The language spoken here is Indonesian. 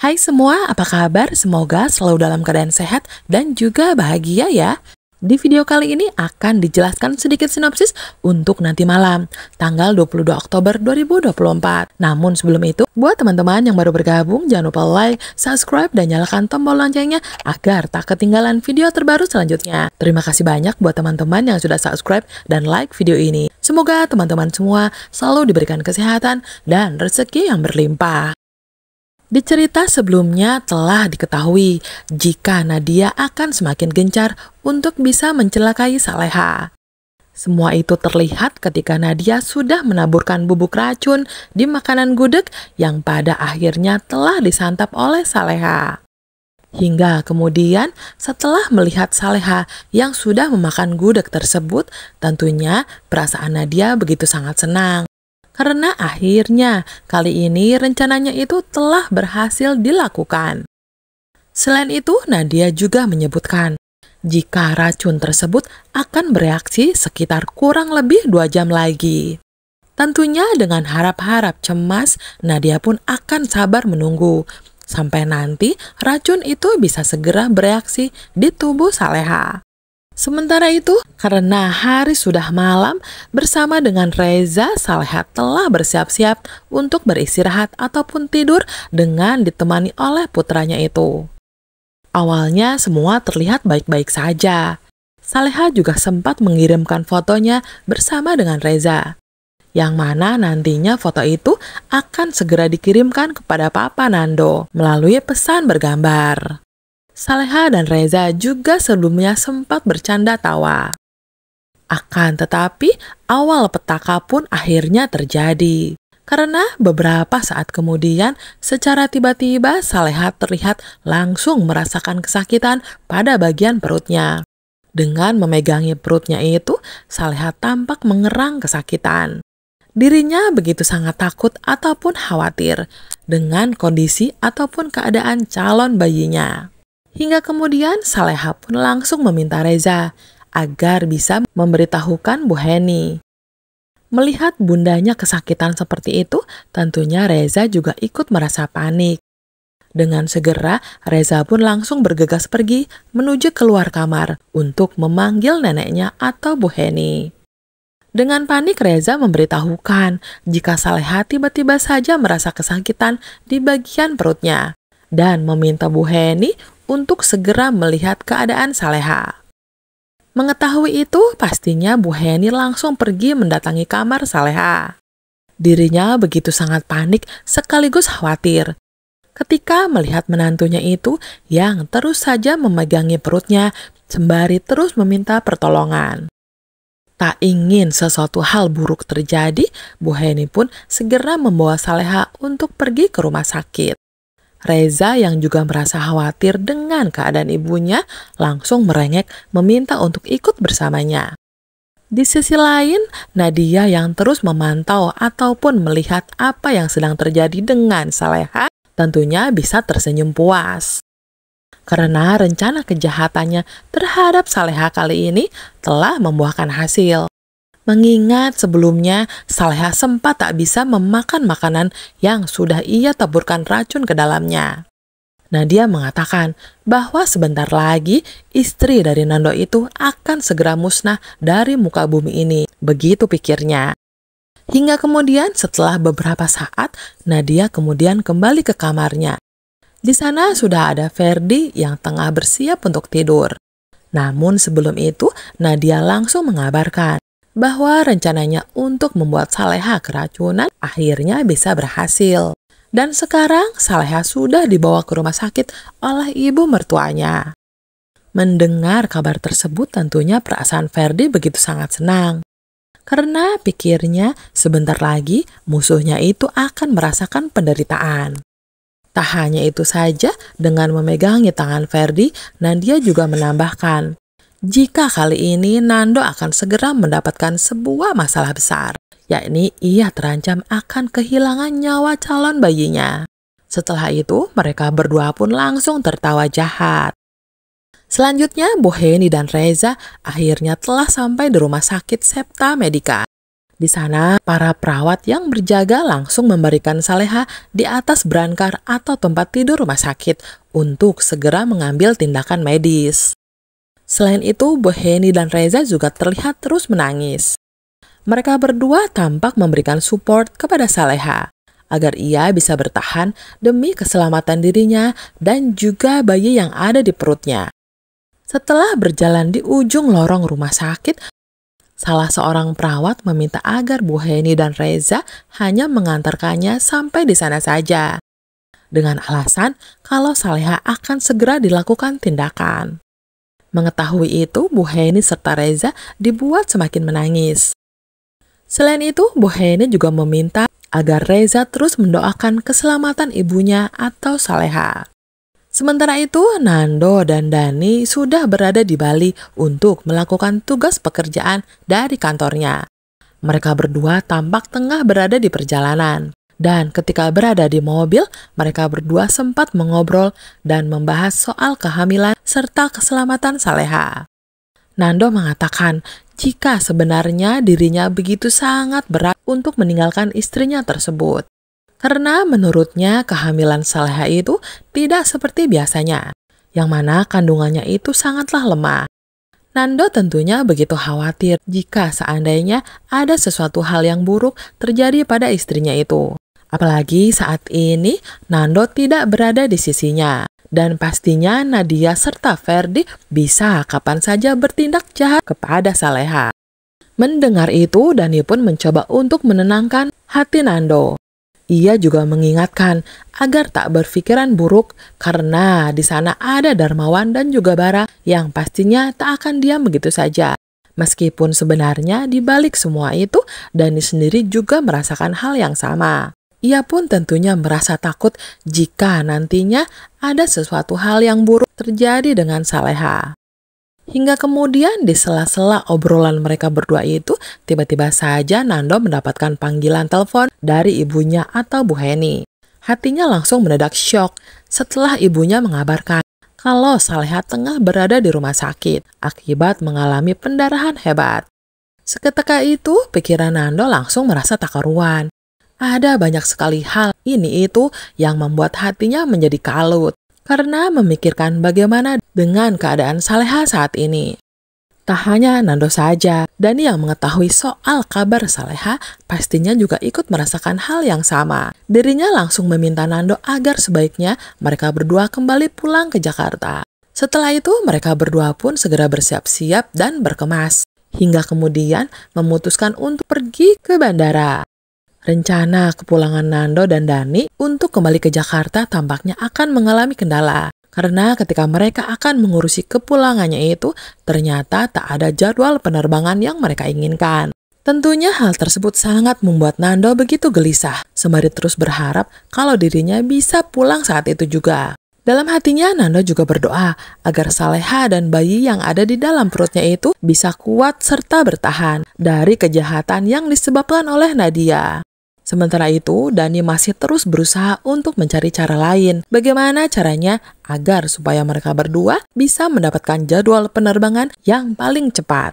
Hai semua, apa kabar? Semoga selalu dalam keadaan sehat dan juga bahagia ya. Di video kali ini akan dijelaskan sedikit sinopsis untuk nanti malam, tanggal 22 Oktober 2024. Namun sebelum itu, buat teman-teman yang baru bergabung, jangan lupa like, subscribe, dan nyalakan tombol loncengnya agar tak ketinggalan video terbaru selanjutnya. Terima kasih banyak buat teman-teman yang sudah subscribe dan like video ini. Semoga teman-teman semua selalu diberikan kesehatan dan rezeki yang berlimpah. Di cerita sebelumnya telah diketahui jika Nadia akan semakin gencar untuk bisa mencelakai Saleha. Semua itu terlihat ketika Nadia sudah menaburkan bubuk racun di makanan gudeg yang pada akhirnya telah disantap oleh Saleha. Hingga kemudian setelah melihat Saleha yang sudah memakan gudeg tersebut, tentunya perasaan Nadia begitu sangat senang. Karena akhirnya kali ini rencananya itu telah berhasil dilakukan. Selain itu, Nadia juga menyebutkan jika racun tersebut akan bereaksi sekitar kurang lebih 2 jam lagi. Tentunya dengan harap-harap cemas, Nadia pun akan sabar menunggu sampai nanti racun itu bisa segera bereaksi di tubuh Saleha. Sementara itu, karena hari sudah malam, bersama dengan Reza, Saleha telah bersiap-siap untuk beristirahat ataupun tidur dengan ditemani oleh putranya itu. Awalnya semua terlihat baik-baik saja. Saleha juga sempat mengirimkan fotonya bersama dengan Reza, yang mana nantinya foto itu akan segera dikirimkan kepada Papa Nando melalui pesan bergambar. Saleha dan Reza juga sebelumnya sempat bercanda tawa. Akan tetapi, awal petaka pun akhirnya terjadi. Karena beberapa saat kemudian, secara tiba-tiba Saleha terlihat langsung merasakan kesakitan pada bagian perutnya. Dengan memegangi perutnya itu, Saleha tampak mengerang kesakitan. Dirinya begitu sangat takut ataupun khawatir dengan kondisi ataupun keadaan calon bayinya. Hingga kemudian Saleha pun langsung meminta Reza agar bisa memberitahukan Bu Heni. Melihat bundanya kesakitan seperti itu, tentunya Reza juga ikut merasa panik. Dengan segera, Reza pun langsung bergegas pergi menuju keluar kamar untuk memanggil neneknya atau Bu Heni. Dengan panik, Reza memberitahukan jika Saleha tiba-tiba saja merasa kesakitan di bagian perutnya dan meminta Bu Heni untuk segera melihat keadaan Saleha. Mengetahui itu, pastinya Bu Heni langsung pergi mendatangi kamar Saleha. Dirinya begitu sangat panik sekaligus khawatir ketika melihat menantunya itu yang terus saja memegangi perutnya sembari terus meminta pertolongan. Tak ingin sesuatu hal buruk terjadi, Bu Heni pun segera membawa Saleha untuk pergi ke rumah sakit. Reza yang juga merasa khawatir dengan keadaan ibunya langsung merengek meminta untuk ikut bersamanya. Di sisi lain, Nadia yang terus memantau ataupun melihat apa yang sedang terjadi dengan Saleha tentunya bisa tersenyum puas. Karena rencana kejahatannya terhadap Saleha kali ini telah membuahkan hasil. Mengingat sebelumnya Saleha sempat tak bisa memakan makanan yang sudah ia taburkan racun ke dalamnya. Nadia mengatakan bahwa sebentar lagi istri dari Nando itu akan segera musnah dari muka bumi ini. Begitu pikirnya. Hingga kemudian setelah beberapa saat, Nadia kemudian kembali ke kamarnya. Di sana sudah ada Ferdi yang tengah bersiap untuk tidur. Namun sebelum itu, Nadia langsung mengabarkan bahwa rencananya untuk membuat Saleha keracunan akhirnya bisa berhasil. Dan sekarang Saleha sudah dibawa ke rumah sakit oleh ibu mertuanya. Mendengar kabar tersebut tentunya perasaan Ferdi begitu sangat senang. Karena pikirnya sebentar lagi musuhnya itu akan merasakan penderitaan. Tak hanya itu saja, dengan memegangi tangan Ferdi, Nadia juga menambahkan jika kali ini Nando akan segera mendapatkan sebuah masalah besar, yakni ia terancam akan kehilangan nyawa calon bayinya. Setelah itu, mereka berdua pun langsung tertawa jahat. Selanjutnya, Bu Heni dan Reza akhirnya telah sampai di rumah sakit Septa Medica. Di sana, para perawat yang berjaga langsung memberikan Saleha di atas brankar atau tempat tidur rumah sakit untuk segera mengambil tindakan medis. Selain itu, Bu Heni dan Reza juga terlihat terus menangis. Mereka berdua tampak memberikan support kepada Saleha agar ia bisa bertahan demi keselamatan dirinya dan juga bayi yang ada di perutnya. Setelah berjalan di ujung lorong rumah sakit, salah seorang perawat meminta agar Bu Heni dan Reza hanya mengantarkannya sampai di sana saja, dengan alasan kalau Saleha akan segera dilakukan tindakan. Mengetahui itu, Bu Heni serta Reza dibuat semakin menangis. Selain itu, Bu Heni juga meminta agar Reza terus mendoakan keselamatan ibunya atau Saleha. Sementara itu, Nando dan Dani sudah berada di Bali untuk melakukan tugas pekerjaan dari kantornya. Mereka berdua tampak tengah berada di perjalanan. Dan ketika berada di mobil, mereka berdua sempat mengobrol dan membahas soal kehamilan serta keselamatan Saleha. Nando mengatakan jika sebenarnya dirinya begitu sangat berat untuk meninggalkan istrinya tersebut. Karena menurutnya kehamilan Saleha itu tidak seperti biasanya, yang mana kandungannya itu sangatlah lemah. Nando tentunya begitu khawatir jika seandainya ada sesuatu hal yang buruk terjadi pada istrinya itu. Apalagi saat ini Nando tidak berada di sisinya, dan pastinya Nadia serta Ferdi bisa kapan saja bertindak jahat kepada Saleha. Mendengar itu, Dani pun mencoba untuk menenangkan hati Nando. Ia juga mengingatkan agar tak berpikiran buruk karena di sana ada Darmawan dan juga Bara yang pastinya tak akan diam begitu saja. Meskipun sebenarnya di balik semua itu, Dani sendiri juga merasakan hal yang sama. Ia pun tentunya merasa takut jika nantinya ada sesuatu hal yang buruk terjadi dengan Saleha. Hingga kemudian di sela-sela obrolan mereka berdua itu, tiba-tiba saja Nando mendapatkan panggilan telepon dari ibunya atau Bu Heni. Hatinya langsung mendadak syok setelah ibunya mengabarkan kalau Saleha tengah berada di rumah sakit akibat mengalami pendarahan hebat. Seketika itu, pikiran Nando langsung merasa tak karuan. Ada banyak sekali hal ini itu yang membuat hatinya menjadi kalut karena memikirkan bagaimana dengan keadaan Saleha saat ini. Tak hanya Nando saja, Dani yang mengetahui soal kabar Saleha pastinya juga ikut merasakan hal yang sama. Dirinya langsung meminta Nando agar sebaiknya mereka berdua kembali pulang ke Jakarta. Setelah itu, mereka berdua pun segera bersiap-siap dan berkemas, hingga kemudian memutuskan untuk pergi ke bandara. Rencana kepulangan Nando dan Dani untuk kembali ke Jakarta tampaknya akan mengalami kendala. Karena ketika mereka akan mengurusi kepulangannya itu, ternyata tak ada jadwal penerbangan yang mereka inginkan. Tentunya hal tersebut sangat membuat Nando begitu gelisah, sembari terus berharap kalau dirinya bisa pulang saat itu juga. Dalam hatinya, Nando juga berdoa agar Saleha dan bayi yang ada di dalam perutnya itu bisa kuat serta bertahan dari kejahatan yang disebabkan oleh Nadia. Sementara itu, Dani masih terus berusaha untuk mencari cara lain. Bagaimana caranya agar supaya mereka berdua bisa mendapatkan jadwal penerbangan yang paling cepat.